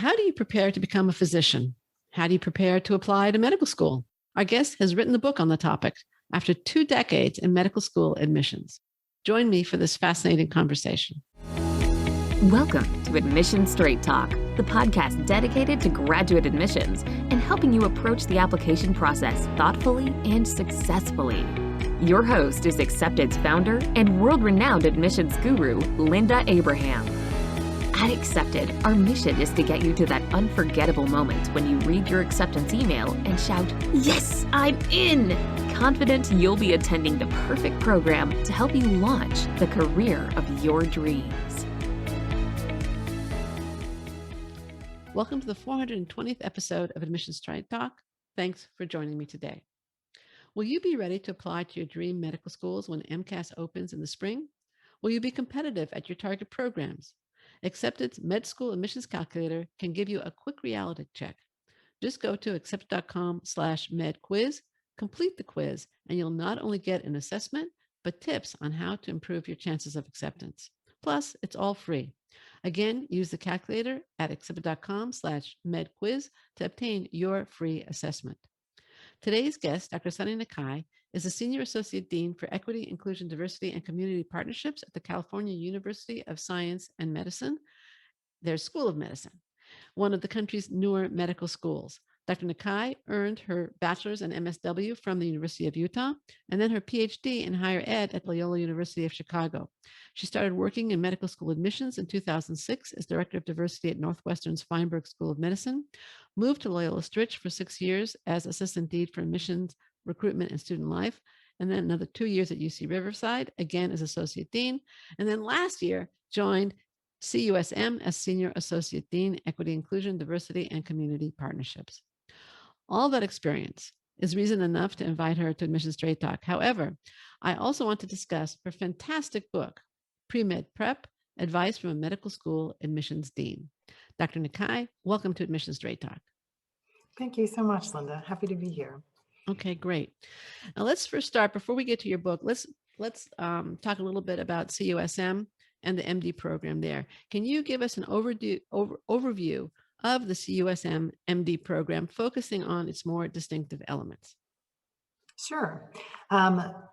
How do you prepare to become a physician? How do you prepare to apply to medical school? Our guest has written a book on the topic after 2 decades in medical school admissions. Join me for this fascinating conversation. Welcome to Admission Straight Talk, the podcast dedicated to graduate admissions and helping you approach the application process thoughtfully and successfully. Your host is Accepted's founder and world-renowned admissions guru, Linda Abraham. At Accepted, our mission is to get you to that unforgettable moment when you read your acceptance email and shout, "Yes, I'm in!" Confident you'll be attending the perfect program to help you launch the career of your dreams. Welcome to the 420th episode of Admission Straight Talk. Thanks for joining me today. Will you be ready to apply to your dream medical schools when MCAS opens in the spring? Will you be competitive at your target programs? Accepted's Med School Admissions Calculator can give you a quick reality check. Just go to accepted.com/medquiz, complete the quiz, and you'll not only get an assessment, but tips on how to improve your chances of acceptance. Plus, it's all free. Again, use the calculator at accepted.com/medquiz to obtain your free assessment. Today's guest, Dr. Sunny Nakae, is a Senior Associate Dean for Equity, Inclusion, Diversity, and Community Partnerships at the California University of Science and Medicine, their School of Medicine, one of the country's newer medical schools. Dr. Nakae earned her bachelor's and MSW from the University of Utah, and then her PhD in higher ed at Loyola University of Chicago. She started working in medical school admissions in 2006 as Director of Diversity at Northwestern's Feinberg School of Medicine, moved to Loyola Stritch for 6 years as Assistant Dean for Admissions, Recruitment, and Student Life, and then another 2 years at UC Riverside, again as Associate Dean, and then last year joined CUSM as Senior Associate Dean, Equity, Inclusion, Diversity, and Community Partnerships. All that experience is reason enough to invite her to Admission Straight Talk. However, I also want to discuss her fantastic book, Premed Prep, Advice from a Medical School Admissions Dean. Dr. Nakae, welcome to Admission Straight Talk. Thank you so much, Linda. Happy to be here. Okay, great. Now let's first start, before we get to your book, let's talk a little bit about CUSM and the MD program there. Can you give us an overview of the CUSM MD program, focusing on its more distinctive elements? Sure.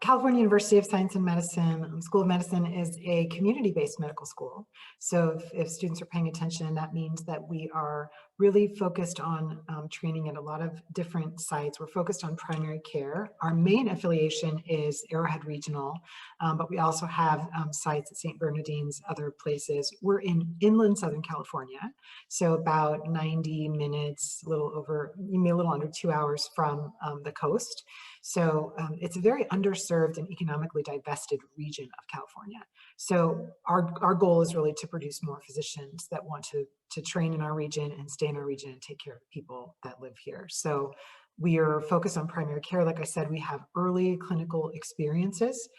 California University of Science and Medicine, School of Medicine is a community-based medical school. So if students are paying attention, that means that we are really focused on training at a lot of different sites. We're focused on primary care. Our main affiliation is Arrowhead Regional, but we also have sites at St. Bernardine's, other places. We're in inland Southern California, so about 90 minutes, a little under 2 hours from the coast. So it's a very underserved and economically divested region of California. So our goal is really to produce more physicians that want to train in our region and stay in our region and take care of people that live here. So we are focused on primary care. Like I said, we have early clinical experiences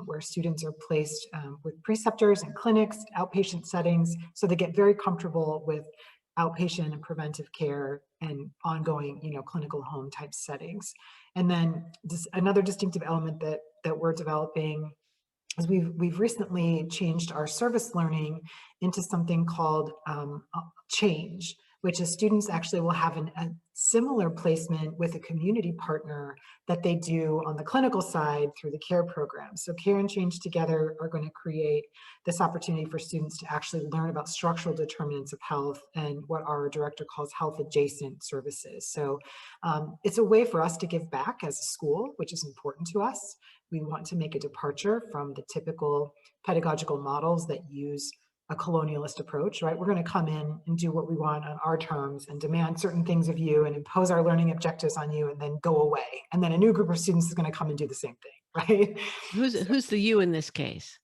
where students are placed with preceptors and clinics, outpatient settings, so they get very comfortable with outpatient and preventive care and ongoing, clinical home type settings. And then another distinctive element that we're developing is we've recently changed our service learning into something called Change, which is students actually will have a similar placement with a community partner that they do on the clinical side through the CARE program. So CARE and Change together are going to create this opportunity for students to actually learn about structural determinants of health and what our director calls health adjacent services. So it's a way for us to give back as a school, which is important to us. We want to make a departure from the typical pedagogical models that use a colonialist approach, right? We're going to come in and do what we want on our terms and demand certain things of you and impose our learning objectives on you and then go away. And then a new group of students is going to come and do the same thing, right? Who's the you in this case?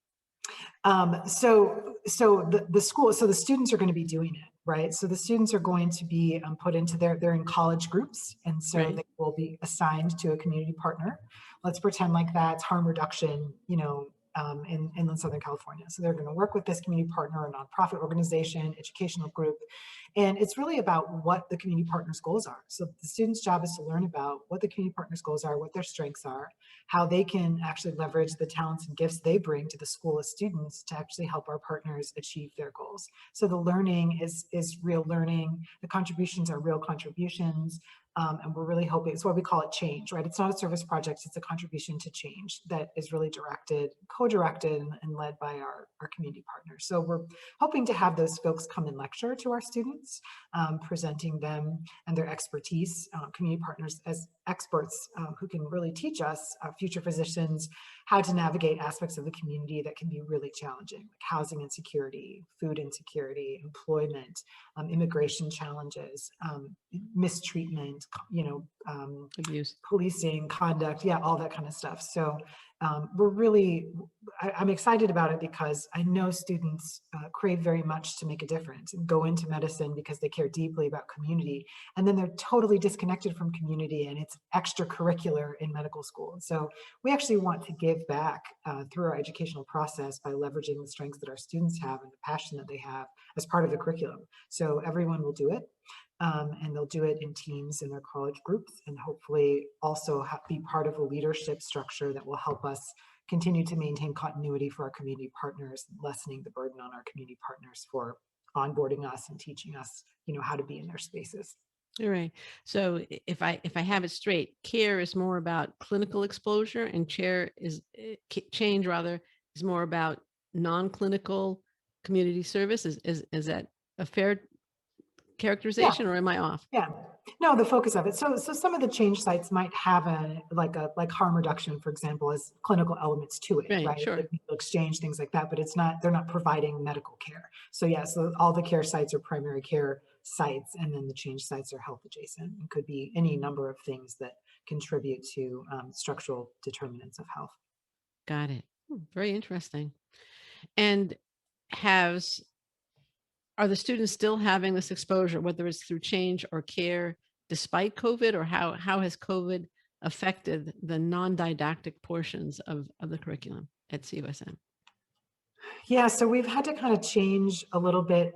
So the students are going to be doing it, right? So the students are going to be put into they're in college groups, and so Right. they will be assigned to a community partner. Let's pretend like that's harm reduction, in inland Southern California. So they're going to work with this community partner, a nonprofit organization, educational group, And it's really about what the community partners' goals are. So the student's job is to learn about what the community partners' goals are, what their strengths are, how they can actually leverage the talents and gifts they bring to the school as students to actually help our partners achieve their goals. So the learning is real learning. The contributions are real contributions. And we're really hoping, it's what we call it change, right? It's not a service project, it's a contribution to change that is really directed, co-directed and led by our community partners. So we're hoping to have those folks come and lecture to our students, presenting them and their expertise, community partners as experts who can really teach us, future physicians, how to navigate aspects of the community that can be really challenging, like housing insecurity, food insecurity, employment, immigration challenges, mistreatment, Abuse. policing, conduct, yeah, all that kind of stuff. So we're really, I'm excited about it because I know students crave very much to make a difference and go into medicine because they care deeply about community. And then they're totally disconnected from community and it's extracurricular in medical school. So we actually want to give back through our educational process by leveraging the strengths that our students have and the passion that they have as part of the curriculum. So everyone will do it. And they'll do it in teams in their college groups and hopefully also be part of a leadership structure that will help us continue to maintain continuity for our community partners, lessening the burden on our community partners for onboarding us and teaching us, how to be in their spaces. All right. So if I have it straight, care is more about clinical exposure and change rather is more about non-clinical community service. Is that a fair characterization or am I off? Yeah, no, the focus of it. So some of the change sites might have like harm reduction, for example, as clinical elements to it, right? Sure. Like people exchange things like that, but they're not providing medical care. So yeah, so all the care sites are primary care sites, and then the change sites are health adjacent and could be any number of things that contribute to structural determinants of health. Got it. Very interesting. And are the students still having this exposure, whether it's through change or care, despite COVID, or how has COVID affected the non-didactic portions of the curriculum at CUSM? Yeah, so we've had to kind of change a little bit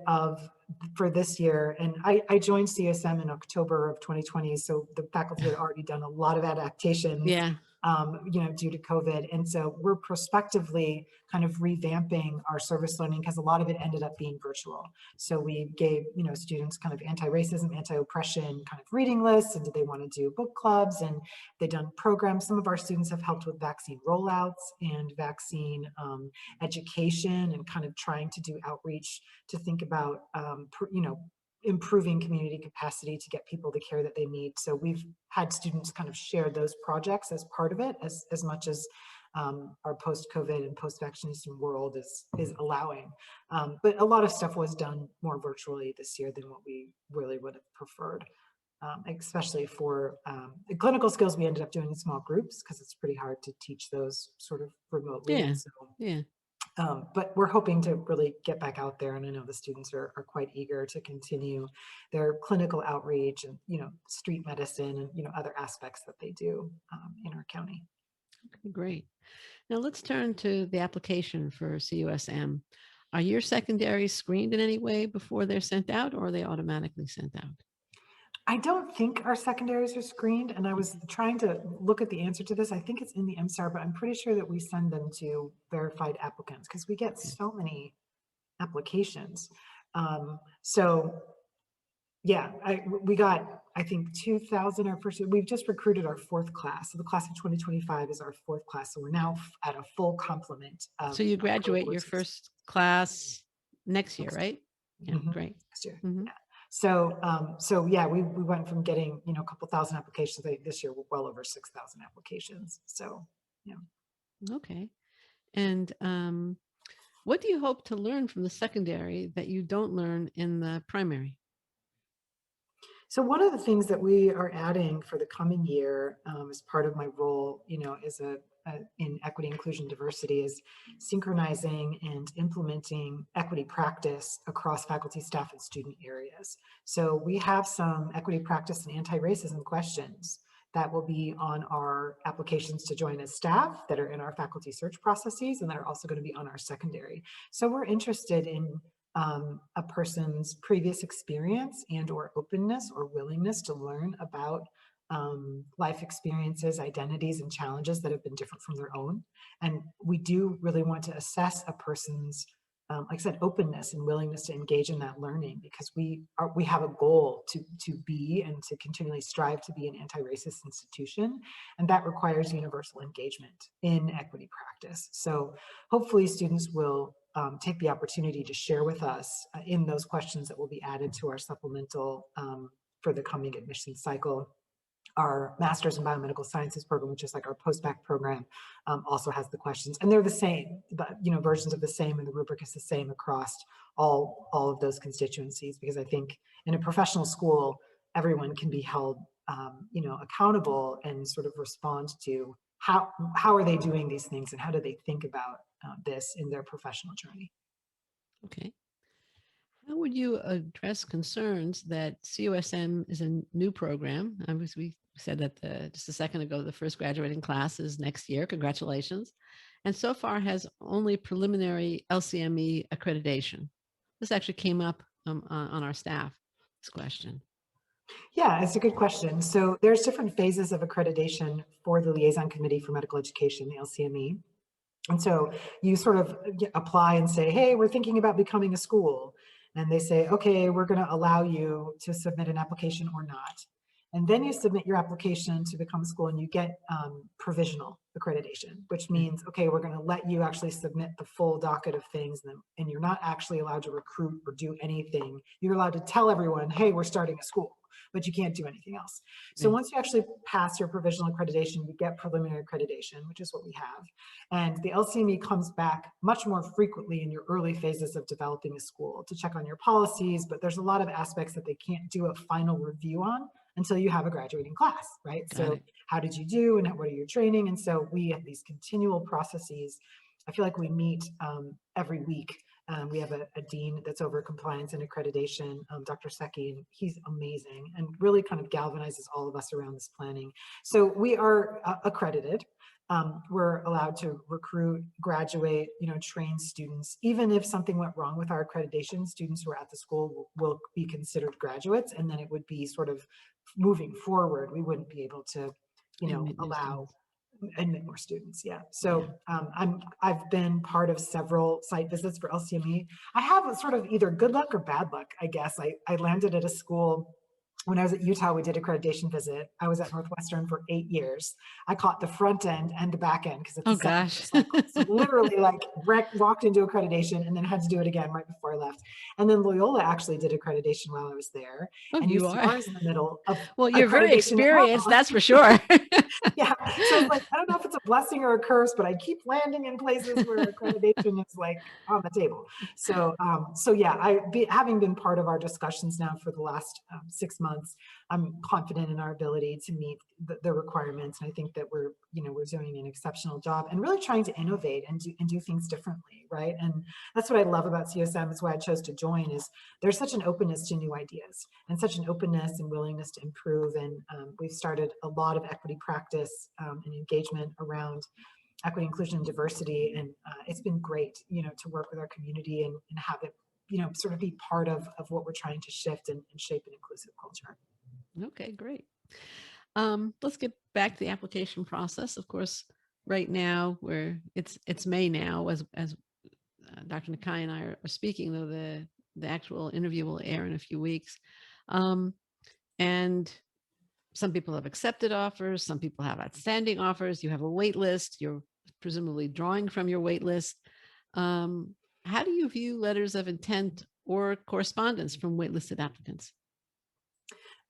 for this year. And I joined CSM in October of 2020. So the faculty had already done a lot of adaptations, due to COVID. And so we're prospectively kind of revamping our service learning because a lot of it ended up being virtual. So we gave, students kind of anti-racism, anti-oppression kind of reading lists, and did they want to do book clubs, and they've done programs. Some of our students have helped with vaccine rollouts and vaccine education and kind of trying to do outreach to think about, improving community capacity to get people the care that they need. So we've had students kind of share those projects as part of it, as much as our post-COVID and post-vaccination world is allowing. But a lot of stuff was done more virtually this year than what we really would have preferred. Especially for the clinical skills, we ended up doing in small groups because it's pretty hard to teach those sort of remotely. Yeah. So, Yeah. But we're hoping to really get back out there, and I know the students are quite eager to continue their clinical outreach and street medicine and other aspects that they do in our county. Okay, great. Now let's turn to the application for CUSM. Are your secondaries screened in any way before they're sent out, or are they automatically sent out? I don't think our secondaries are screened, and I was trying to look at the answer to this. I think it's in the MSAR, but I'm pretty sure that we send them to verified applicants because we get so many applications. So yeah, we got, I think, 2,000 our first year. We've just recruited our fourth class. So the class of 2025 is our fourth class. So we're now at a full complement. So you graduate your first class next year, right? Yeah, great. Next year. Yeah. So yeah, we went from getting, a couple thousand applications. This year we're well over 6,000 applications. So, yeah. Okay. And what do you hope to learn from the secondary that you don't learn in the primary? So one of the things that we are adding for the coming year as part of my role, is in equity, inclusion, diversity, is synchronizing and implementing equity practice across faculty, staff, and student areas. So we have some equity practice and anti-racism questions that will be on our applications to join as staff that are in our faculty search processes and that are also going to be on our secondary. So we're interested in a person's previous experience and or openness or willingness to learn about life experiences, identities, and challenges that have been different from their own. And we do really want to assess a person's, like I said, openness and willingness to engage in that learning, because we have a goal to be and to continually strive to be an anti-racist institution, and that requires universal engagement in equity practice. So hopefully students will take the opportunity to share with us in those questions that will be added to our supplemental for the coming admission cycle. Our Master's in Biomedical Sciences program, which is like our post-bac program, also has the questions, and they're the same, but versions of the same, and the rubric is the same across all of those constituencies, because I think in a professional school, everyone can be held accountable and sort of respond to how are they doing these things and how do they think about this in their professional journey. Okay. How would you address concerns that CUSM is a new program? We said that just a second ago, the first graduating class is next year. Congratulations. And so far has only preliminary LCME accreditation. This actually came up on our staff, this question. Yeah, it's a good question. So there's different phases of accreditation for the Liaison Committee for Medical Education, the LCME. And so you sort of apply and say, hey, we're thinking about becoming a school. And they say, okay, we're going to allow you to submit an application or not. And then you submit your application to become a school and you get provisional accreditation, which means, okay, we're going to let you actually submit the full docket of things, and you're not actually allowed to recruit or do anything. You're allowed to tell everyone, hey, we're starting a school, but you can't do anything else. So once you actually pass your provisional accreditation, you get preliminary accreditation, which is what we have. And the LCME comes back much more frequently in your early phases of developing a school to check on your policies, but there's a lot of aspects that they can't do a final review on until you have a graduating class, right? So how did you do and what are your training? And so we have these continual processes. I feel like we meet every week. We have a dean that's over compliance and accreditation, Dr. Secchi, and he's amazing and really kind of galvanizes all of us around this planning. So we are accredited. We're allowed to recruit, graduate, train students. Even if something went wrong with our accreditation, students who are at the school will be considered graduates, and then it would be sort of moving forward. We wouldn't be able to, allow admit more students. Yeah. So I've been part of several site visits for LCME. I have a sort of either good luck or bad luck, I guess. I landed at a school. When I was at Utah, we did accreditation visit. I was at Northwestern for 8 years. I caught the front end and the back end because it's a gosh. cycle. So literally walked into accreditation and then had to do it again right before I left. And then Loyola actually did accreditation while I was there. Oh, and you are in the middle of well, you're very experienced, that's for sure. Yeah. So it's like, I don't know if it's a blessing or a curse, but I keep landing in places where accreditation is like on the table. So, yeah, having been part of our discussions now for the last 6 months, I'm confident in our ability to meet the requirements. And I think that we're doing an exceptional job and really trying to innovate and do things differently, right? And that's what I love about CSM. It's why I chose to join, is there's such an openness to new ideas and such an openness and willingness to improve. And we've started a lot of equity practice and engagement around equity, inclusion, and diversity. And it's been great, to work with our community and have it, sort of be part of what we're trying to shift and shape an inclusive culture. Okay, great. Let's get back to the application process. Of course, right now it's May now, as Dr. Nakae and I are speaking, though the actual interview will air in a few weeks. And some people have accepted offers, some people have outstanding offers. You have a wait list. You're presumably drawing from your wait list. How do you view letters of intent or correspondence from waitlisted applicants?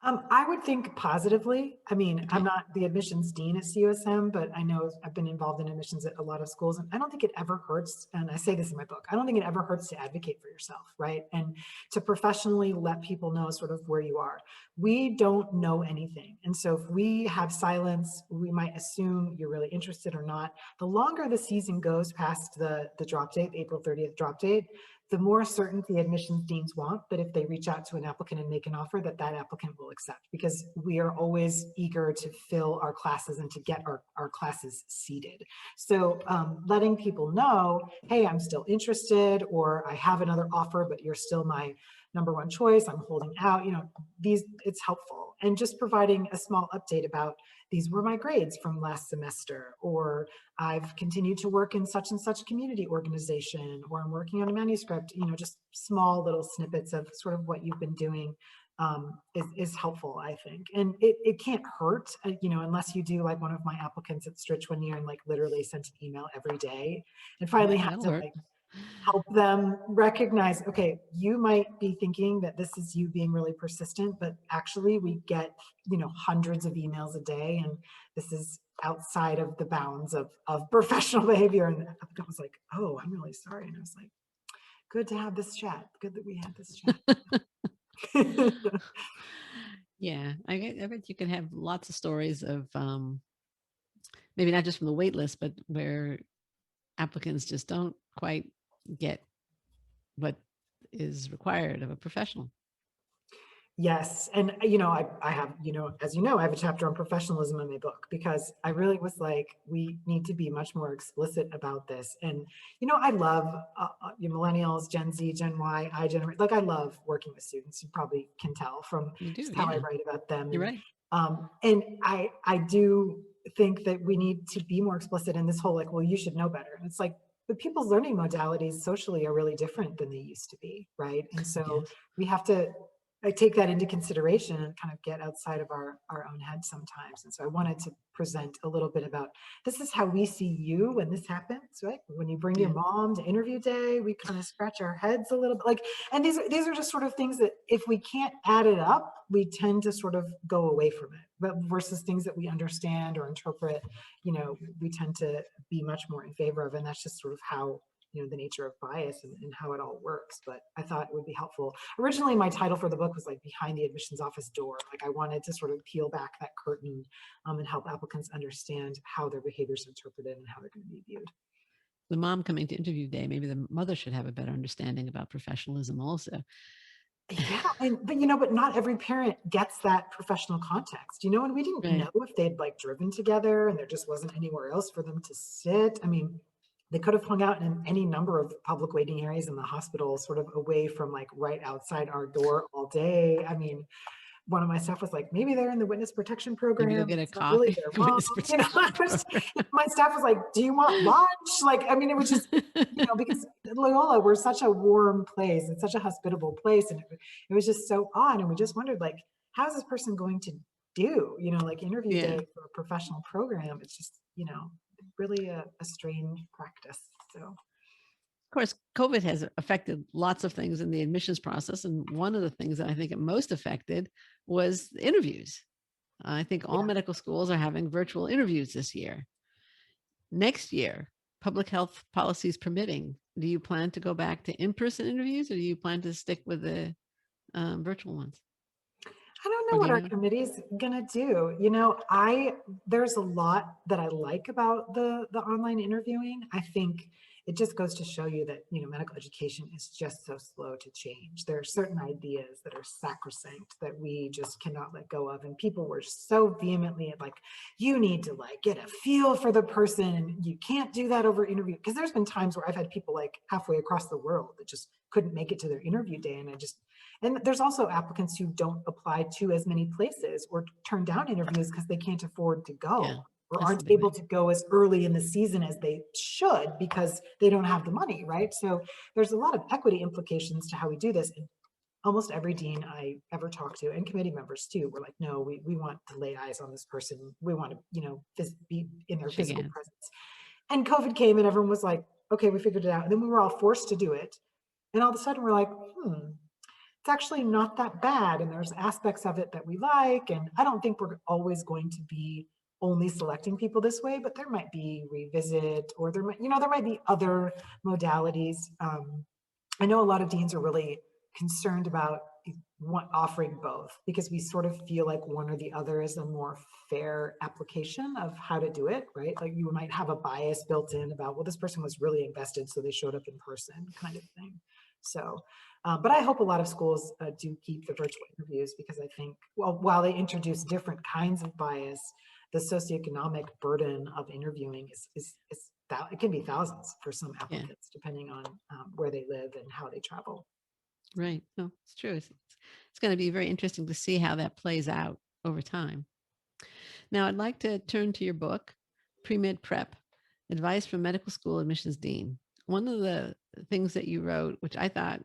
I would think positively. I mean, I'm not the admissions dean at CUSM, but I know I've been involved in admissions at a lot of schools, and I don't think it ever hurts, and I say this in my book, I don't think it ever hurts to advocate for yourself, right? And to professionally let people know sort of where you are. We don't know anything. And so if we have silence, we might assume you're really interested or not. The longer the season goes past the drop date, April 30th drop date, the more certainty admissions deans want that if they reach out to an applicant and make an offer, that applicant will accept, because we are always eager to fill our classes and to get our classes seated. So letting people know, hey, I'm still interested, or I have another offer, but you're still my number one choice, I'm holding out, it's helpful. And just providing a small update about, these were my grades from last semester, or I've continued to work in such and such community organization, or I'm working on a manuscript, just small little snippets of sort of what you've been doing is helpful, I think. And it can't hurt, unless you do like one of my applicants at Stritch one year and like literally sent an email every day and finally had to like help them recognize, okay, you might be thinking that this is you being really persistent, but actually we get, hundreds of emails a day, and this is outside of the bounds of professional behavior. And the applicant was like, oh, I'm really sorry. And I was like, good to have this chat. Good that we had this chat. Yeah, I bet you can have lots of stories of maybe not just from the wait list, but where applicants just don't quite get what is required of a professional. Yes. And, I have, as I have a chapter on professionalism in my book, because I really was like, we need to be much more explicit about this. And, I love millennials, Gen Z, Gen Y, like I love working with students. You probably can tell from just how I write about them. You're right. And I do think that we need to be more explicit in this whole, like, well, you should know better. And it's like, but people's learning modalities socially are really different than they used to be, right? And so we have to take that into consideration and kind of get outside of our own head sometimes. And so I wanted to present a little bit about, this is how we see you when this happens, right? When you bring your mom to interview day, we kind of scratch our heads a little bit, like, and these are just sort of things that if we can't add it up, we tend to sort of go away from it. But versus things that we understand or interpret, we tend to be much more in favor of. And that's just sort of how, the nature of bias and how it all works. But I thought it would be helpful. Originally, my title for the book was like Behind the Admissions Office Door. Like I wanted to sort of peel back that curtain and help applicants understand how their behaviors are interpreted and how they're going to be viewed. The mom coming to interview day, maybe the mother should have a better understanding about professionalism also. Yeah, but not every parent gets that professional context, and we didn't know if they'd like driven together and there just wasn't anywhere else for them to sit. I mean, they could have hung out in any number of public waiting areas in the hospital, sort of away from like right outside our door all day. I mean, one of my staff was like, maybe they're in the witness protection program. Maybe they'll get a it's not really their mom. My staff was like, do you want lunch? Like, I mean, it was just, because Loyola, we're such a warm place. It's such a hospitable place. And it was just so odd. And we just wondered, like, how's this person going to do, like interview day for a professional program? It's just, really a strange practice. So, of course, COVID has affected lots of things in the admissions process. And one of the things that I think it most affected was the interviews. I think all medical schools are having virtual interviews this year. Next year, public health policies permitting, do you plan to go back to in-person interviews, or do you plan to stick with the virtual ones? I don't know what our committee's gonna do. There's a lot that I like about the online interviewing. I think it just goes to show you that, medical education is just so slow to change. There are certain ideas that are sacrosanct that we just cannot let go of. And people were so vehemently like, you need to like get a feel for the person, and you can't do that over interview. Because there's been times where I've had people like halfway across the world that just couldn't make it to their interview day. And there's also applicants who don't apply to as many places or turn down interviews because they can't afford to go or aren't able to go as early in the season as they should because they don't have the money, right? So there's a lot of equity implications to how we do this. And almost every dean I ever talk to, and committee members too, were like, no, we want to lay eyes on this person. We want to, be in their physical presence. And COVID came and everyone was like, okay, we figured it out. And then we were all forced to do it. And all of a sudden we're like, it's actually not that bad. And there's aspects of it that we like. And I don't think we're always going to be only selecting people this way, but there might be revisit, or there might be other modalities. I know a lot of deans are really concerned about offering both, because we sort of feel like one or the other is a more fair application of how to do it, right? Like you might have a bias built in about, well, this person was really invested, so they showed up in person, kind of thing. So, but I hope a lot of schools do keep the virtual interviews, because I think, well, while they introduce different kinds of bias, the socioeconomic burden of interviewing it can be thousands for some Yeah, applicants, depending on where they live and how they travel. right. No, it's true. It's going to be very interesting to see how that plays out over time. Now, I'd like to turn to your book, Premed Prep, Advice from Medical School Admissions Dean. One of the things that you wrote, which I thought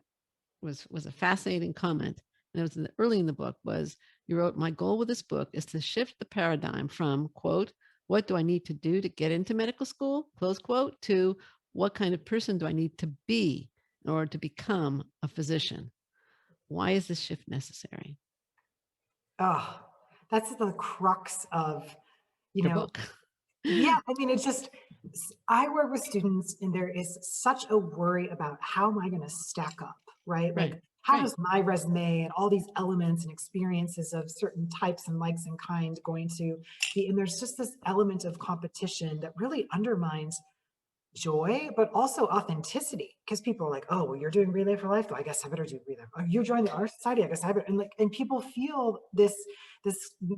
was a fascinating comment, and it was early in the book, was you wrote, "My goal with this book is to shift the paradigm from, quote, what do I need to do to get into medical school, close quote, to what kind of person do I need to be in order to become a physician? Why is this shift necessary?" Oh, that's the crux of, you Your know, book. yeah, I mean, it's just, I work with students and there is such a worry about how am I going to stack up, right? Right, Like, how right. does my resume and all these elements and experiences of certain types and likes and kind going to be? And there's just this element of competition that really undermines joy, but also authenticity, because people are like, oh, well, you're doing Relay for Life, though I guess I better do Relay. Oh, you joined the Art Society, I guess I better. And people feel this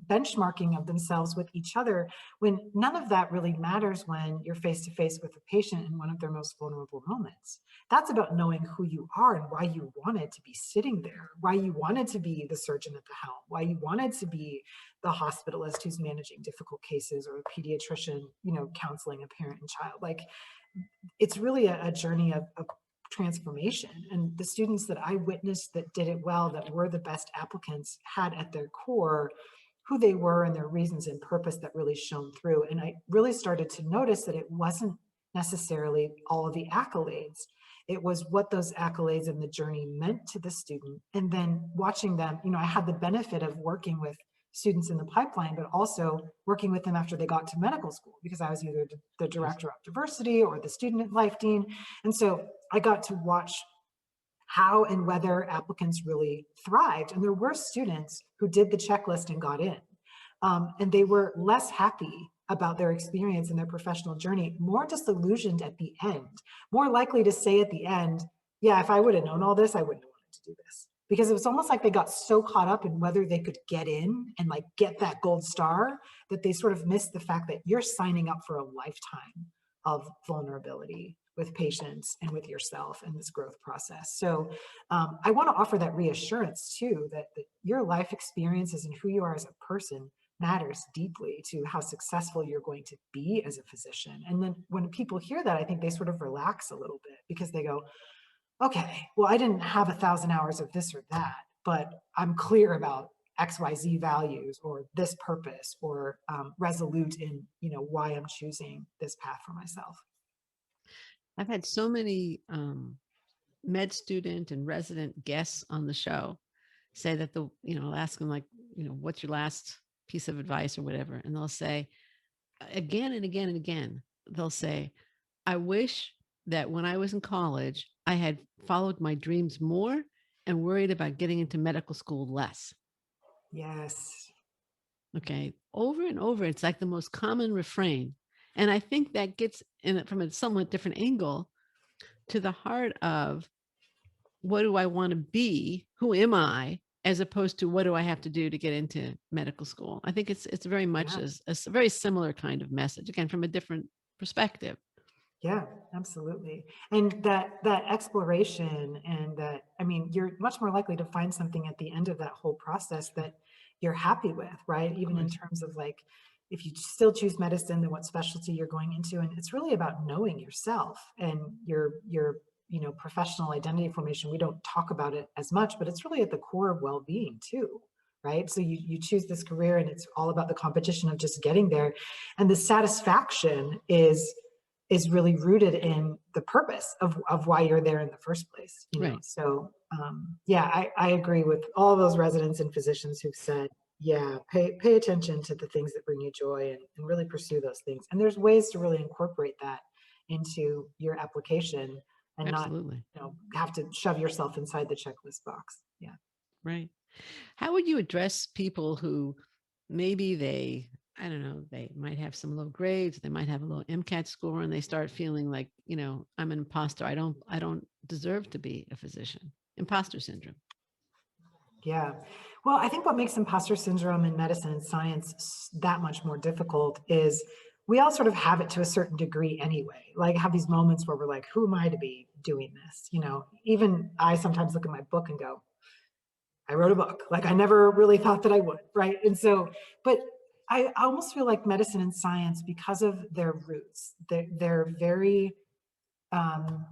benchmarking of themselves with each other, when none of that really matters when you're face to face with a patient in one of their most vulnerable moments. That's about knowing who you are and why you wanted to be sitting there, why you wanted to be the surgeon at the helm, why you wanted to be the hospitalist who's managing difficult cases, or a pediatrician, counseling a parent and child. Like, it's really a journey of transformation. And the students that I witnessed that did it well, that were the best applicants, had at their core who they were and their reasons and purpose that really shone through. And I really started to notice that it wasn't necessarily all of the accolades. It was what those accolades and the journey meant to the student. And then watching them, I had the benefit of working with students in the pipeline, but also working with them after they got to medical school, because I was either the director of diversity or the student life dean. And so I got to watch how and whether applicants really thrived. And there were students who did the checklist and got in. And they were less happy about their experience and their professional journey, more disillusioned at the end, more likely to say at the end, yeah, if I would have known all this, I wouldn't have wanted to do this. Because it was almost like they got so caught up in whether they could get in and like get that gold star, that they sort of missed the fact that you're signing up for a lifetime of vulnerability with patients and with yourself in this growth process. So I want to offer that reassurance too, that your life experiences and who you are as a person matters deeply to how successful you're going to be as a physician. And then when people hear that, I think they sort of relax a little bit, because they go, okay, well, I didn't have 1,000 hours of this or that, but I'm clear about XYZ values, or this purpose, or resolute in, why I'm choosing this path for myself. I've had so many med student and resident guests on the show say that I'll ask them, like, what's your last piece of advice or whatever. And they'll say again and again and again, they'll say, I wish that when I was in college, I had followed my dreams more and worried about getting into medical school less. Yes. Okay. Over and over, it's like the most common refrain. And I think that gets in it from a somewhat different angle to the heart of, what do I want to be? Who am I? As opposed to, what do I have to do to get into medical school? I think it's very much Yeah. a very similar kind of message, again, from a different perspective. Yeah, absolutely. And that exploration, and that, I mean, you're much more likely to find something at the end of that whole process that you're happy with, right? Of Even in course. terms of, like, if you still choose medicine, then what specialty you're going into. And it's really about knowing yourself and your professional identity formation. We don't talk about it as much, but it's really at the core of well-being too, right? So you choose this career, and it's all about the competition of just getting there. And the satisfaction is really rooted in the purpose of why you're there in the first place, Right. So yeah, I agree with all those residents and physicians who've said, yeah, pay attention to the things that bring you joy, and really pursue those things. And there's ways to really incorporate that into your application, and not, Absolutely. have to shove yourself inside the checklist box. Yeah. Right. How would you address people who maybe they I don't know, they might have some low grades, they might have a low MCAT score, and they start feeling like, I'm an imposter. I don't deserve to be a physician. Imposter syndrome. Yeah. Well, I think what makes imposter syndrome in medicine and science that much more difficult is we all sort of have it to a certain degree anyway. Like have these moments where we're like, who am I to be doing this? Even I sometimes look at my book and go, I wrote a book. Like I never really thought that I would, right? And so, but I almost feel like medicine and science, because of their roots, they're very, um,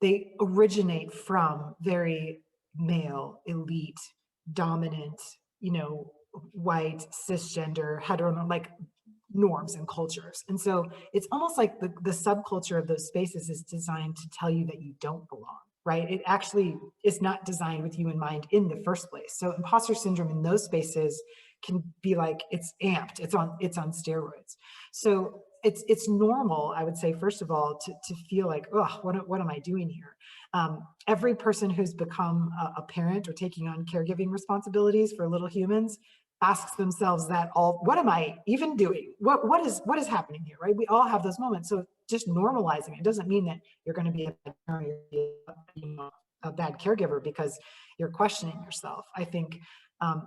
they originate from very male, elite, dominant, white, cisgender, hetero, like norms and cultures. And so it's almost like the subculture of those spaces is designed to tell you that you don't belong, right? It actually is not designed with you in mind in the first place. So imposter syndrome in those spaces can be like, it's amped, it's on steroids. So it's normal, I would say, first of all, to feel like, oh, what am I doing here? Every person who's become a parent or taking on caregiving responsibilities for little humans asks themselves that what am I even doing? What is happening here, right? We all have those moments. So just normalizing it doesn't mean that you're going to be a bad caregiver because you're questioning yourself. I think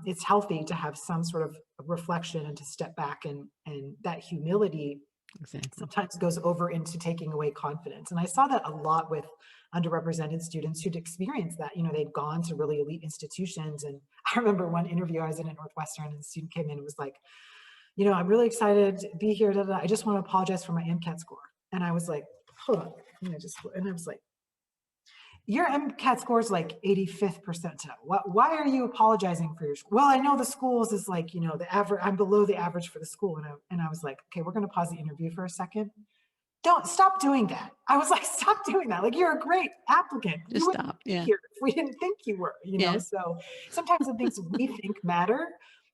it's healthy to have some sort of reflection and to step back, and that humility Exactly. sometimes goes over into taking away confidence. And I saw that a lot with underrepresented students who'd experienced that. They'd gone to really elite institutions. And I remember one interview I was in at Northwestern, and the student came in and was like, I'm really excited to be here. I just want to apologize for my MCAT score. And I was like, hold on. And I was like, your MCAT score is like 85th percentile. Why are you apologizing for your school? Well, I know the schools is like, the average, I'm below the average for the school. And I was like, okay, we're going to pause the interview for a second. Don't stop doing that. I was like, stop doing that. Like, you're a great applicant. Just you wouldn't stop. be Yeah. here if we didn't think you were, Yeah. So sometimes the things we think matter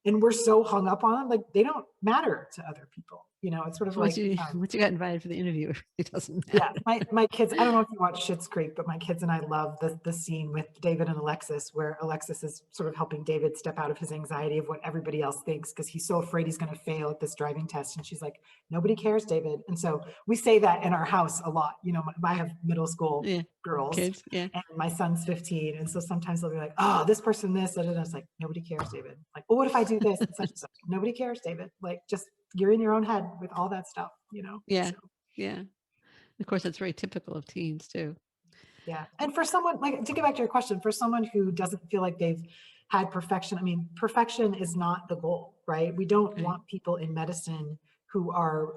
and we're so hung up on them, like they don't matter to other people. It's sort of Once like you got invited for the interview, it doesn't matter. yeah, my kids, I don't know if you watch Schitt's Creek, but my kids and I love the scene with David and Alexis, where Alexis is sort of helping David step out of his anxiety of what everybody else thinks, because he's so afraid he's going to fail at this driving test. And she's like, nobody cares, David. And so we say that in our house a lot. I have middle school girls, kids, and my son's 15. And so sometimes they'll be like, oh, this person, this, and it's like, nobody cares, David. Like, oh, what if I do this? And such and such. Nobody cares, David. Like, just, you're in your own head with all that stuff, Yeah. So. Yeah. Of course, that's very typical of teens too. Yeah. And for someone, like, to get back to your question, for someone who doesn't feel like they've had perfection, I mean, perfection is not the goal, right? We don't want people in medicine who are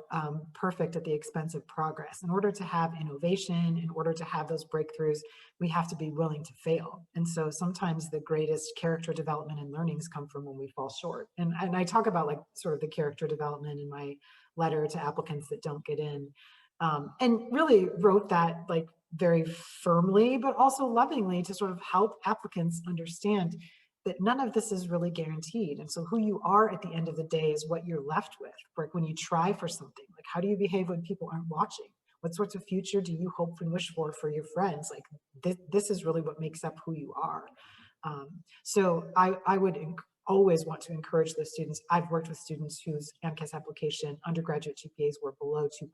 perfect at the expense of progress. In order to have innovation, in order to have those breakthroughs, we have to be willing to fail. And so sometimes the greatest character development and learnings come from when we fall short. And I talk about like sort of the character development in my letter to applicants that don't get in. And really wrote that like very firmly, but also lovingly, to sort of help applicants understand that none of this is really guaranteed. And so who you are at the end of the day is what you're left with. Like when you try for something, like how do you behave when people aren't watching? What sorts of future do you hope and wish for your friends? Like this is really what makes up who you are. So I would always want to encourage those students. I've worked with students whose MCAS application undergraduate GPAs were below 2.0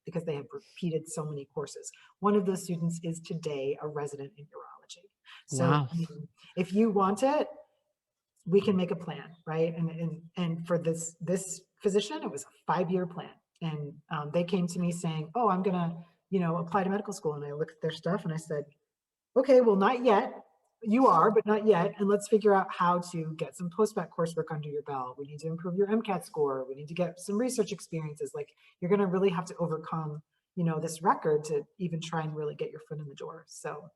because they have repeated so many courses. One of those students is today a resident in urology. So wow. I mean, if you want it, we can make a plan, right? And for this physician, it was a 5-year plan. And they came to me saying, oh, I'm gonna, apply to medical school. And I looked at their stuff and I said, okay, well, not yet. You are, but not yet. And let's figure out how to get some post-bac coursework under your belt. We need to improve your MCAT score. We need to get some research experiences. Like you're going to really have to overcome, this record to even try and really get your foot in the door. So,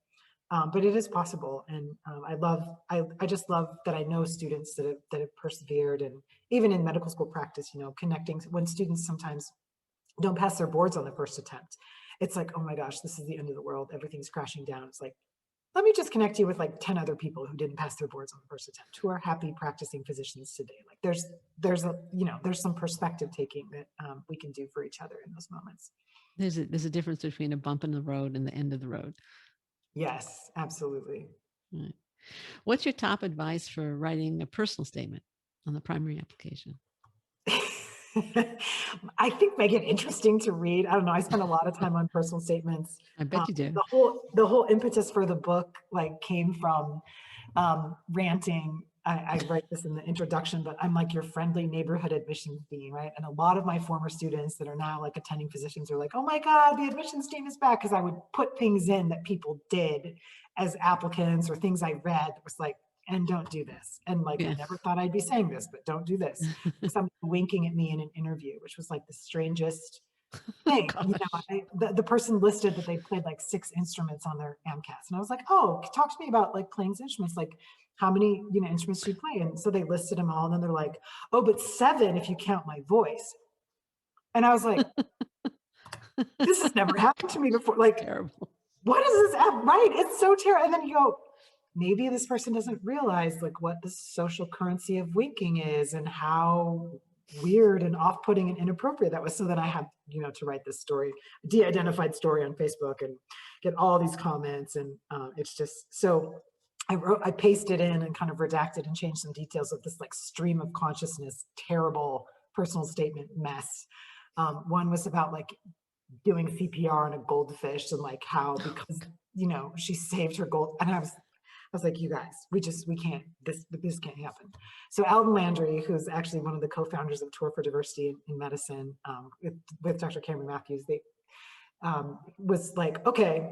but it is possible. And I just love that I know students that have persevered, and even in medical school practice, connecting when students sometimes don't pass their boards on the first attempt. It's like, oh my gosh, this is the end of the world. Everything's crashing down. It's like, let me just connect you with like 10 other people who didn't pass their boards on the first attempt, who are happy practicing physicians today. Like there's some perspective taking that we can do for each other in those moments. There's a difference between a bump in the road and the end of the road. Yes, absolutely. Right. What's your top advice for writing a personal statement on the primary application? I think make it interesting to read. I don't know. I spent a lot of time on personal statements. I bet you do. The whole impetus for the book came from ranting. I write this in the introduction, but I'm like your friendly neighborhood admissions dean, right? And a lot of my former students that are now attending physicians are like, oh my God, the admissions dean is back. Because I would put things in that people did as applicants or things I read that was like, and don't do this. And Yeah. I never thought I'd be saying this, but don't do this. Somebody winking at me in an interview, which was like the strangest thing. The person listed that they played 6 instruments on their AMCAS. And I was like, oh, talk to me about playing instruments. How many, instruments do you play? And so they listed them all. And then they're like, oh, but 7 if you count my voice. And I was like, this has never happened to me before. Terrible. What is this app? Right? It's so terrible. And then you go, maybe this person doesn't realize what the social currency of winking is and how weird and off-putting and inappropriate that was. So then I had, to write this story, de-identified story on Facebook and get all these comments. And it's just, so I pasted in and kind of redacted and changed some details of this stream of consciousness, terrible personal statement mess. One was about doing CPR on a goldfish and how, because, she saved her gold. And I was like, you guys, we can't, this can't happen. So Alden Landry, who's actually one of the co-founders of Tour for Diversity in Medicine, with Dr. Cameron Matthews, they was like, okay,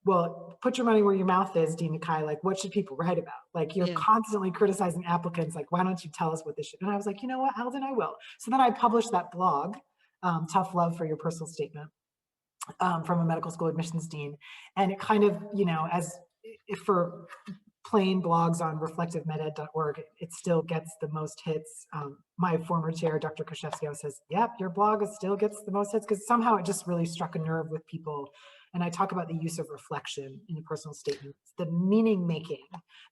well, put your money where your mouth is, Dean Nakae, what should people write about? You're constantly criticizing applicants, why don't you tell us what this should? And I was like, you know what, Alden, I will. So then I published that blog, Tough Love for Your Personal Statement, from a medical school admissions dean. And it kind of, as if for plain blogs on reflectivemed.org, it still gets the most hits. My former chair, Dr. Koshevsky, says, yep, your blog still gets the most hits, because somehow it just really struck a nerve with people. And I talk about the use of reflection in your personal statements, the meaning making,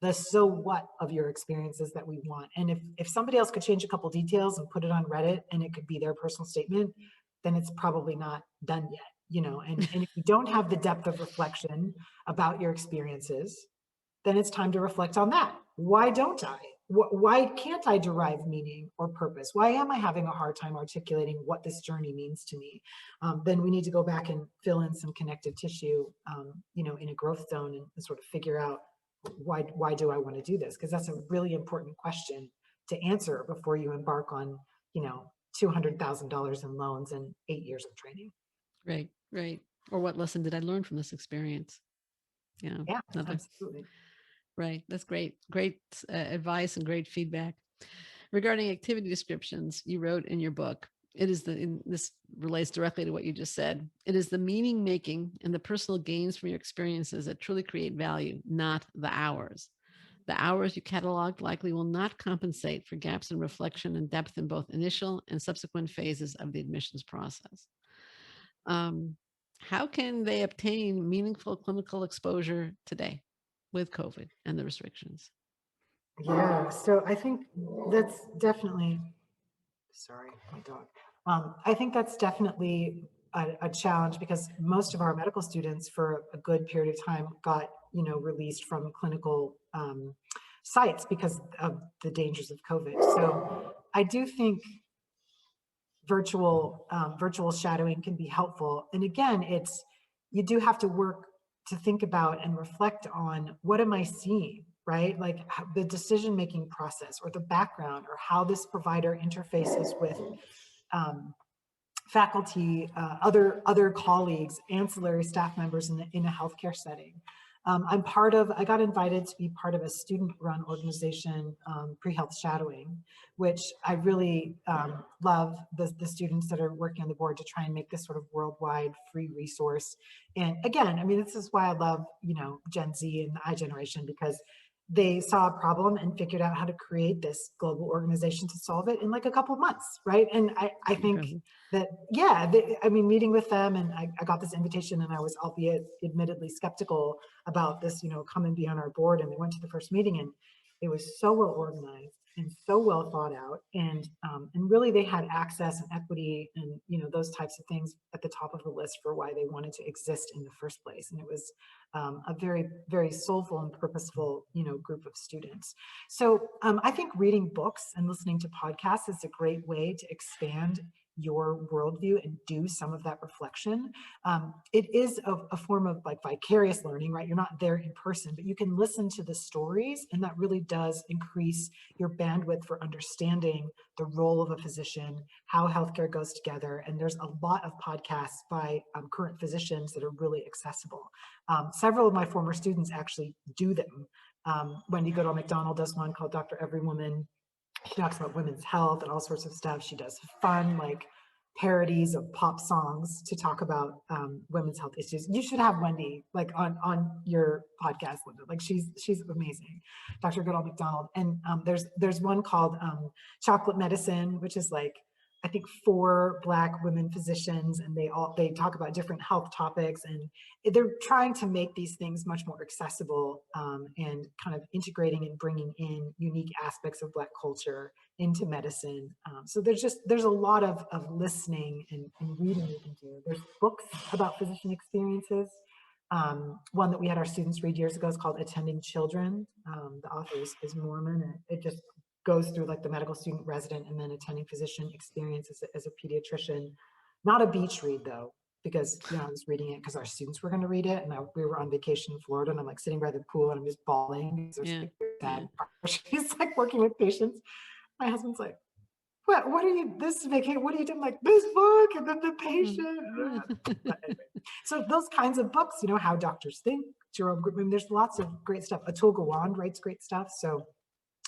the so what of your experiences that we want. And if somebody else could change a couple details and put it on Reddit and it could be their personal statement, then it's probably not done yet. And if you don't have the depth of reflection about your experiences, then it's time to reflect on that. Why don't I? Why can't I derive meaning or purpose? Why am I having a hard time articulating what this journey means to me? Then we need to go back and fill in some connective tissue, in a growth zone and sort of figure out why do I want to do this? Because that's a really important question to answer before you embark on, $200,000 in loans and 8 years of training. Right. Or what lesson did I learn from this experience? Yeah, absolutely. Right. That's great. Great advice and great feedback. Regarding activity descriptions, you wrote in your book, this relates directly to what you just said. It is the meaning making and the personal gains from your experiences that truly create value, not the hours. The hours you cataloged likely will not compensate for gaps in reflection and depth in both initial and subsequent phases of the admissions process. How can they obtain meaningful clinical exposure today with COVID and the restrictions? Yeah, so I think that's definitely, sorry, my dog. I think that's definitely a challenge, because most of our medical students for a good period of time got, released from clinical sites because of the dangers of COVID. So I do think virtual shadowing can be helpful. And again, you do have to work to think about and reflect on, what am I seeing, right? The decision-making process or the background, or how this provider interfaces with faculty, other colleagues, ancillary staff members in a healthcare setting. I got invited to be part of a student-run organization, Pre-Health Shadowing, which I really love the students that are working on the board to try and make this sort of worldwide free resource. And again, this is why I love, Gen Z and the I generation, because they saw a problem and figured out how to create this global organization to solve it in a couple of months, right? And I think that, meeting with them, and I got this invitation, and I was, albeit admittedly skeptical about this, come and be on our board. And we went to the first meeting, and it was so well organized and so well thought out, and really they had access and equity and those types of things at the top of the list for why they wanted to exist in the first place. And it was a very, very soulful and purposeful group of students. So I think reading books and listening to podcasts is a great way to expand your worldview and do some of that reflection. It is a form of like vicarious learning, right? You're not there in person, but you can listen to the stories, and that really does increase your bandwidth for understanding the role of a physician, how healthcare goes together. And there's a lot of podcasts by current physicians that are really accessible. Several of my former students actually do them. Wendy Goodall McDonald does one called Dr. Every Woman. She talks about women's health and all sorts of stuff. She does fun, like parodies of pop songs to talk about women's health issues. You should have Wendy like on your podcast, Linda. Like she's amazing, Dr. Goodall McDonald. And there's one called Chocolate Medicine, which is like I think 4 Black women physicians, and they talk about different health topics, and they're trying to make these things much more accessible and kind of integrating and bringing in unique aspects of Black culture into medicine. So there's a lot of listening and reading you can do. There's books about physician experiences. One that we had our students read years ago is called Attending Children. The author is Mormon, and it just goes through like the medical student, resident, and then attending physician experience as a pediatrician. Not a beach read though, because I was reading it because our students were going to read it, and we were on vacation in Florida, and I'm like sitting by the pool and I'm just bawling. She's like working with patients. My husband's like, what are you, this vacation, what are you doing? Like this book and then the patient. But anyway, so those kinds of books, How Doctors Think, Jerome Groopman, there's lots of great stuff. Atul Gawande writes great stuff. So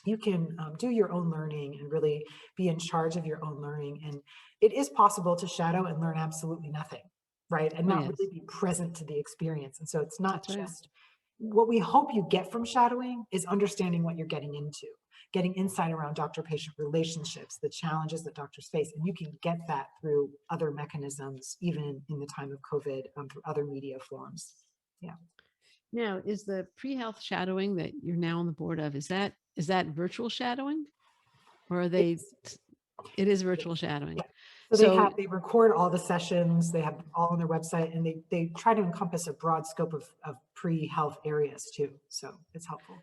you can do your own learning and really be in charge of your own learning. And it is possible to shadow and learn absolutely nothing, right? And not really be present to the experience. And so it's not just what we hope you get from shadowing is understanding what you're getting into, getting insight around doctor-patient relationships, the challenges that doctors face. And you can get that through other mechanisms, even in the time of COVID, through other media forms. Yeah. Now, is the pre-health shadowing that you're now on the board of, is that virtual shadowing, or are they? It is virtual shadowing. Yeah. So they record all the sessions. They have all on their website, and they try to encompass a broad scope of pre-health areas too. So it's helpful.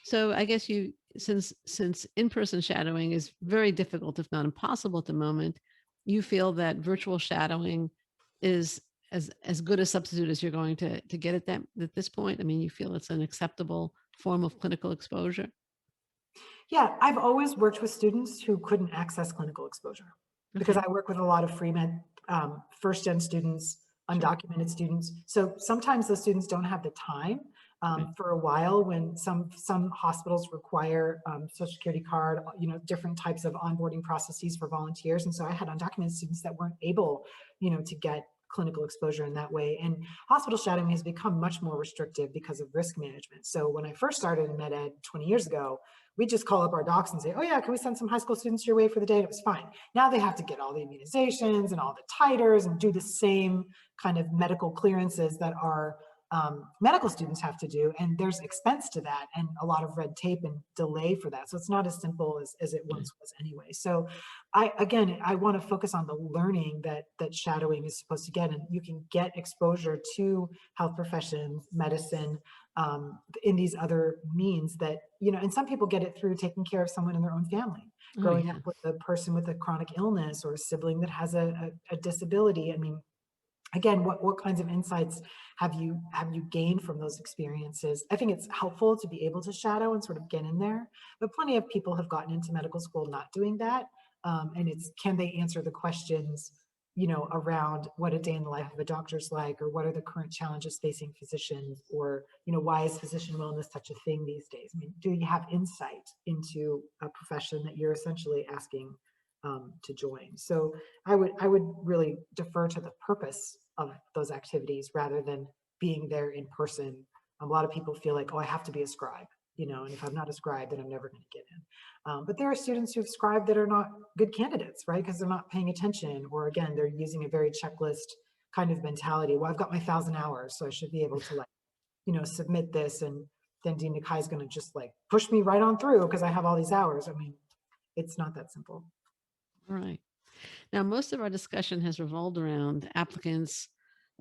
So I guess since in-person shadowing is very difficult, if not impossible at the moment, you feel that virtual shadowing is as good a substitute as you're going to get at this point? I mean, you feel it's an acceptable form of clinical exposure? Yeah, I've always worked with students who couldn't access clinical exposure because I work with a lot of Premed first-gen students, undocumented students. So sometimes the students don't have the time for a while when some hospitals require Social Security card, different types of onboarding processes for volunteers. And so I had undocumented students that weren't able, to get clinical exposure in that way. And hospital shadowing has become much more restrictive because of risk management. So when I first started in med ed 20 years ago, we just call up our docs and say, oh yeah, can we send some high school students your way for the day? And it was fine. Now they have to get all the immunizations and all the titers and do the same kind of medical clearances that our medical students have to do. And there's expense to that and a lot of red tape and delay for that. So it's not as simple as it once was anyway. So I want to focus on the learning that shadowing is supposed to get. And you can get exposure to health professions, medicine, in these other means that, and some people get it through taking care of someone in their own family, growing up with a person with a chronic illness or a sibling that has a disability. I mean, again, what kinds of insights have you gained from those experiences? I think it's helpful to be able to shadow and sort of get in there, but plenty of people have gotten into medical school not doing that. And it's, can they answer the questions, around what a day in the life of a doctor is like, or what are the current challenges facing physicians, or, why is physician wellness such a thing these days? I mean, do you have insight into a profession that you're essentially asking to join? So I would really defer to the purpose of those activities rather than being there in person. A lot of people feel like, oh, I have to be a scribe, and if I'm not a scribe, then I'm never going to get in. But there are students who've scribed that are not good candidates, right? Because they're not paying attention, or again, they're using a very checklist kind of mentality. Well, I've got my 1,000 hours, so I should be able to submit this, and then Dean Nakae is going to just push me right on through because I have all these hours. I mean, it's not that simple. All right. Now, most of our discussion has revolved around applicants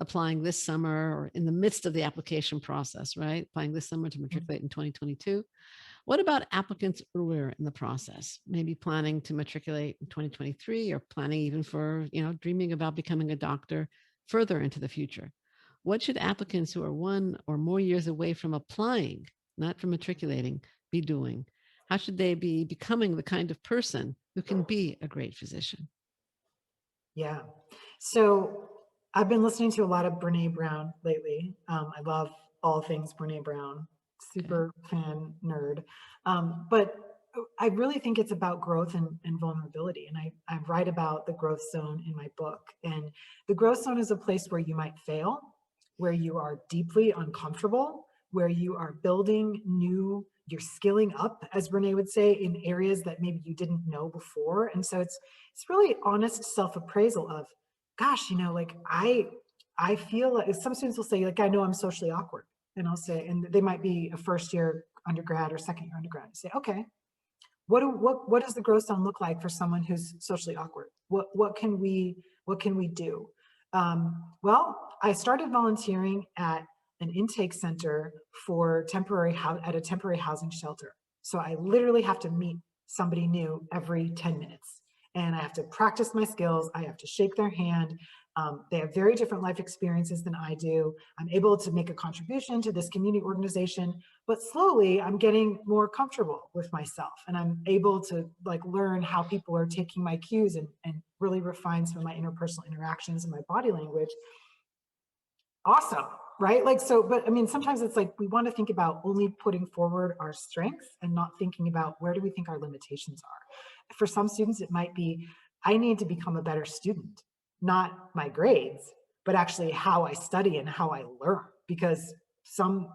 applying this summer or in the midst of the application process, right? Applying this summer to matriculate in 2022. What about applicants earlier in the process? Maybe planning to matriculate in 2023 or planning even for, dreaming about becoming a doctor further into the future. What should applicants who are 1 or more years away from applying, not from matriculating, be doing? How should they be becoming the kind of person who can be a great physician? Yeah. So I've been listening to a lot of Brene Brown lately. I love all things Brene Brown, super fan nerd. But I really think it's about growth and vulnerability. And I write about the growth zone in my book. And the growth zone is a place where you might fail, where you are deeply uncomfortable, where you are building you're skilling up, as Brene would say, in areas that maybe you didn't know before. And so it's really honest self-appraisal of, gosh, like I feel like some students will say, like, I know I'm socially awkward. And I'll say, and they might be a first year undergrad or second year undergrad, and say, okay, what does the growth zone look like for someone who's socially awkward? What can we do? Well, I started volunteering at an intake center for at a temporary housing shelter. So I literally have to meet somebody new every 10 minutes. And I have to practice my skills. I have to shake their hand. They have very different life experiences than I do. I'm able to make a contribution to this community organization, but slowly I'm getting more comfortable with myself, and I'm able to learn how people are taking my cues and really refine some of my interpersonal interactions and my body language. Awesome, right? But I mean, sometimes it's like we want to think about only putting forward our strengths and not thinking about where do we think our limitations are. For some students, it might be, I need to become a better student, not my grades, but actually how I study and how I learn. Because some,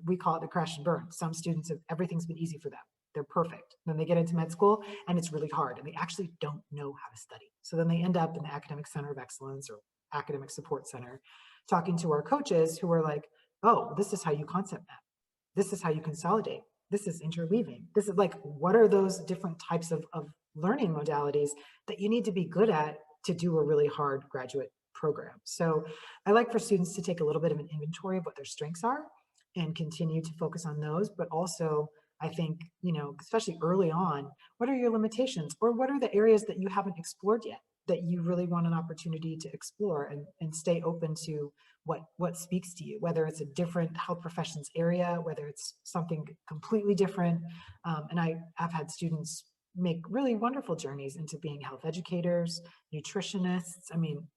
we call it the crash and burn. Some students, everything's been easy for them. They're perfect. Then they get into med school and it's really hard and they actually don't know how to study. So then they end up in the Academic Center of Excellence or Academic Support Center talking to our coaches who are like, oh, this is how you concept map. This is how you consolidate. This is interweaving. This is what are those different types of learning modalities that you need to be good at to do a really hard graduate program. So I like for students to take a little bit of an inventory of what their strengths are and continue to focus on those, but also I think, especially early on, what are your limitations or what are the areas that you haven't explored yet that you really want an opportunity to explore and stay open to what speaks to you, whether it's a different health professions area, whether it's something completely different. And I've had students make really wonderful journeys into being health educators, nutritionists. I mean,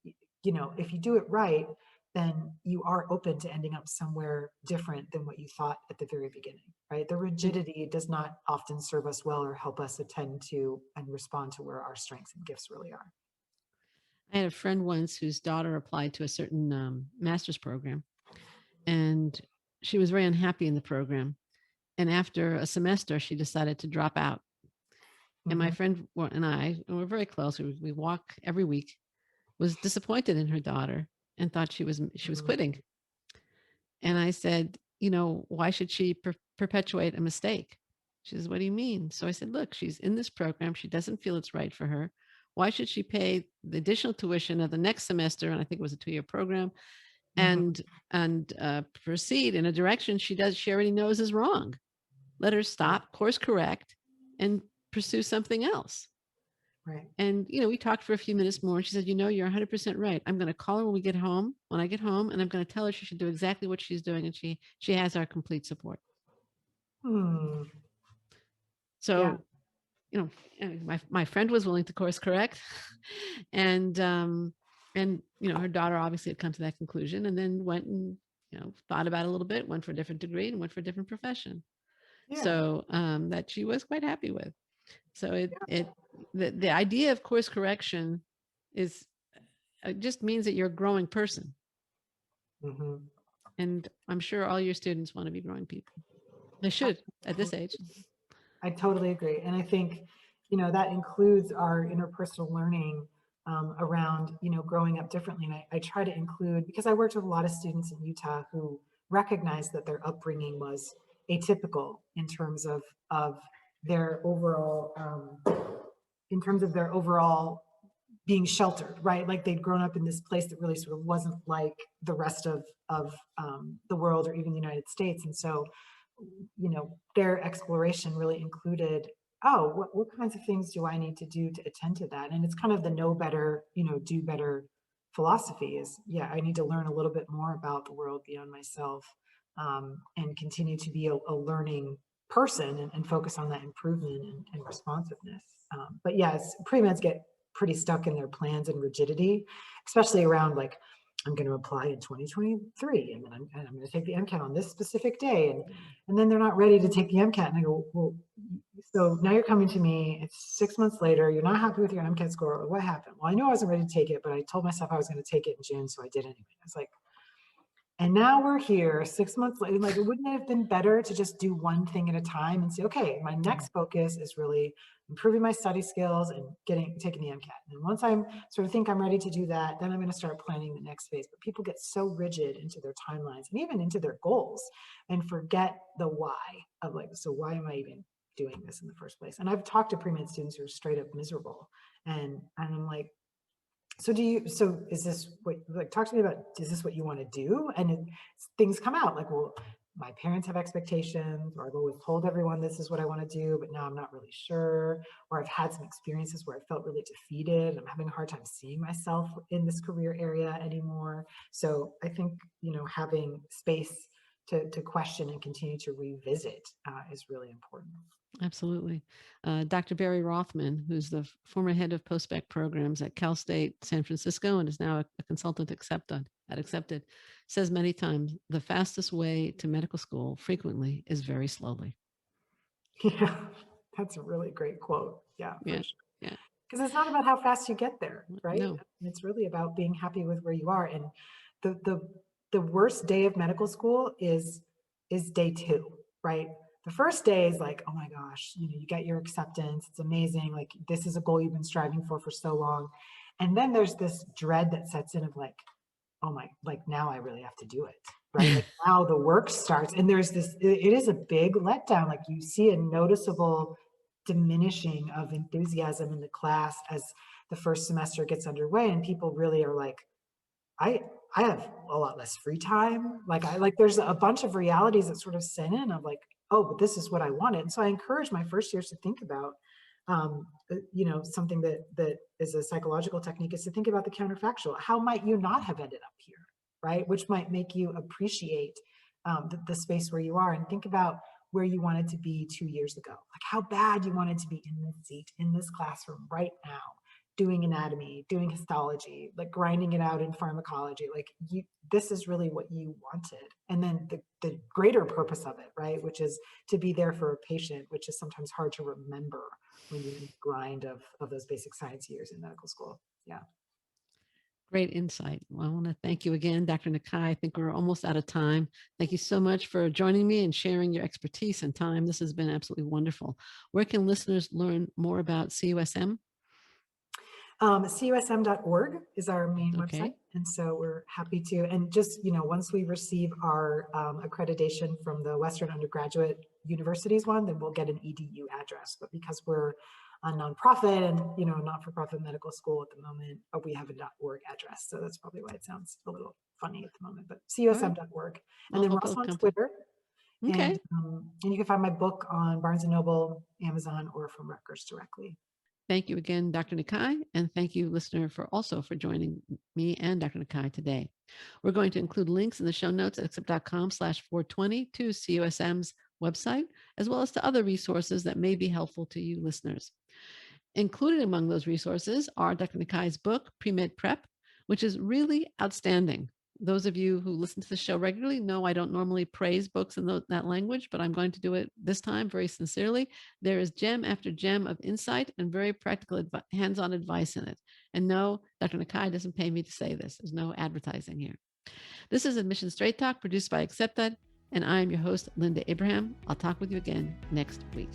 if you do it right, then you are open to ending up somewhere different than what you thought at the very beginning, right? The rigidity does not often serve us well or help us attend to and respond to where our strengths and gifts really are. I had a friend once whose daughter applied to a certain master's program, and she was very unhappy in the program. And after a semester, she decided to drop out. And my friend and I, and we're very close, we walk every week, was disappointed in her daughter and thought she was quitting. And I said, why should she perpetuate a mistake? She says, what do you mean? So I said, look, she's in this program. She doesn't feel it's right for her. Why should she pay the additional tuition of the next semester? And I think it was a 2-year program, and proceed in a direction she already knows is wrong. Let her stop, course correct, and pursue something else. Right. And, we talked for a few minutes more, and she said, you're 100% right. I'm going to call her when I get home, and I'm going to tell her she should do exactly what she's doing. And she has our complete support. So, my friend was willing to course correct and her daughter obviously had come to that conclusion and then went and, thought about it a little bit, went for a different degree and went for a different profession. Yeah. So, that she was quite happy with. So the idea of course correction is just means that you're a growing person. And I'm sure all your students want to be growing people. They should at this age. I totally agree. And I think, that includes our interpersonal learning around, growing up differently. And I try to include, because I worked with a lot of students in Utah who recognized that their upbringing was atypical in terms of their overall, in terms of their overall being sheltered, right? Like they'd grown up in this place that really sort of wasn't like the rest of the world or even the United States. And so, their exploration really included, oh, what kinds of things do I need to do to attend to that? And it's kind of the know better, do better philosophy is, yeah, I need to learn a little bit more about the world beyond myself, and continue to be a learning person and focus on that improvement and responsiveness. But yes, pre-meds get pretty stuck in their plans and rigidity, especially around like, I'm going to apply in 2023, and then I'm going to take the MCAT on this specific day, and then they're not ready to take the MCAT, and I go, well, so now you're coming to me, it's 6 months later, you're not happy with your MCAT score, what happened? Well, I knew I wasn't ready to take it, but I told myself I was going to take it in June, so I did anyway. I was like, and now we're here 6 months later. Like, wouldn't it have been better to just do one thing at a time and say, okay, my next focus is really improving my study skills and taking the MCAT. And once I'm sort of think I'm ready to do that, then I'm going to start planning the next phase. But people get so rigid into their timelines and even into their goals and forget the why of like, so why am I even doing this in the first place? And I've talked to pre-med students who are straight up miserable, and I'm like, so is this what, like, talk to me about, is this what you want to do? And things come out like, well, my parents have expectations, or I've always told everyone this is what I want to do, but now I'm not really sure. Or I've had some experiences where I felt really defeated. I'm having a hard time seeing myself in this career area anymore. So I think, having space to question and continue to revisit is really important. Absolutely. Dr. Barry Rothman, who's the former head of post-bac programs at Cal State San Francisco and is now a consultant at Accepted, says many times the fastest way to medical school frequently is very slowly. Yeah, that's a really great quote. Yeah, for Yeah. sure. Yeah. Because it's not about how fast you get there, right? No. It's really about being happy with where you are. And the worst day of medical school is day 2, right? The first day is like, oh my gosh, you get your acceptance. It's amazing. Like, this is a goal you've been striving for so long. And then there's this dread that sets in of like, oh my, like now I really have to do it, right? Like now the work starts, and there's this, it is a big letdown. Like you see a noticeable diminishing of enthusiasm in the class as the first semester gets underway, and people really are like, I have a lot less free time. Like there's a bunch of realities that sort of set in of like, oh, but this is what I wanted. And so I encourage my first years to think about, something that is a psychological technique, is to think about the counterfactual. How might you not have ended up here, right? Which might make you appreciate the space where you are, and think about where you wanted to be 2 years ago. Like how bad you wanted to be in this seat, in this classroom right now, doing anatomy, doing histology, like grinding it out in pharmacology. Like this is really what you wanted. And then the greater purpose of it, right? Which is to be there for a patient, which is sometimes hard to remember when you're in the grind of those basic science years in medical school. Yeah. Great insight. Well, I want to thank you again, Dr. Nakae. I think we're almost out of time. Thank you so much for joining me and sharing your expertise and time. This has been absolutely wonderful. Where can listeners learn more about CUSM? CUSM.org is our main Okay. website. And so we're happy to, and just, once we receive our accreditation from the Western Undergraduate Universities one, then we'll get an EDU address. But because we're a nonprofit and, not-for-profit medical school at the moment, we have a .org address. So that's probably why it sounds a little funny at the moment, but CUSM.org. And then we're also on Twitter. Okay. And you can find my book on Barnes & Noble, Amazon, or from Rutgers directly. Thank you again, Dr. Nakae, and thank you, listener, for joining me and Dr. Nakae today. We're going to include links in the show notes at accept.com/420 to CUSM's website, as well as to other resources that may be helpful to you listeners. Included among those resources are Dr. Nakae's book, Premed Prep, which is really outstanding. Those of you who listen to the show regularly know I don't normally praise books in that language, but I'm going to do it this time very sincerely. There is gem after gem of insight and very practical hands-on advice in it. And no, Dr. Nakae doesn't pay me to say this. There's no advertising here. This is Admission Straight Talk, produced by Accepted, and I am your host, Linda Abraham. I'll talk with you again next week.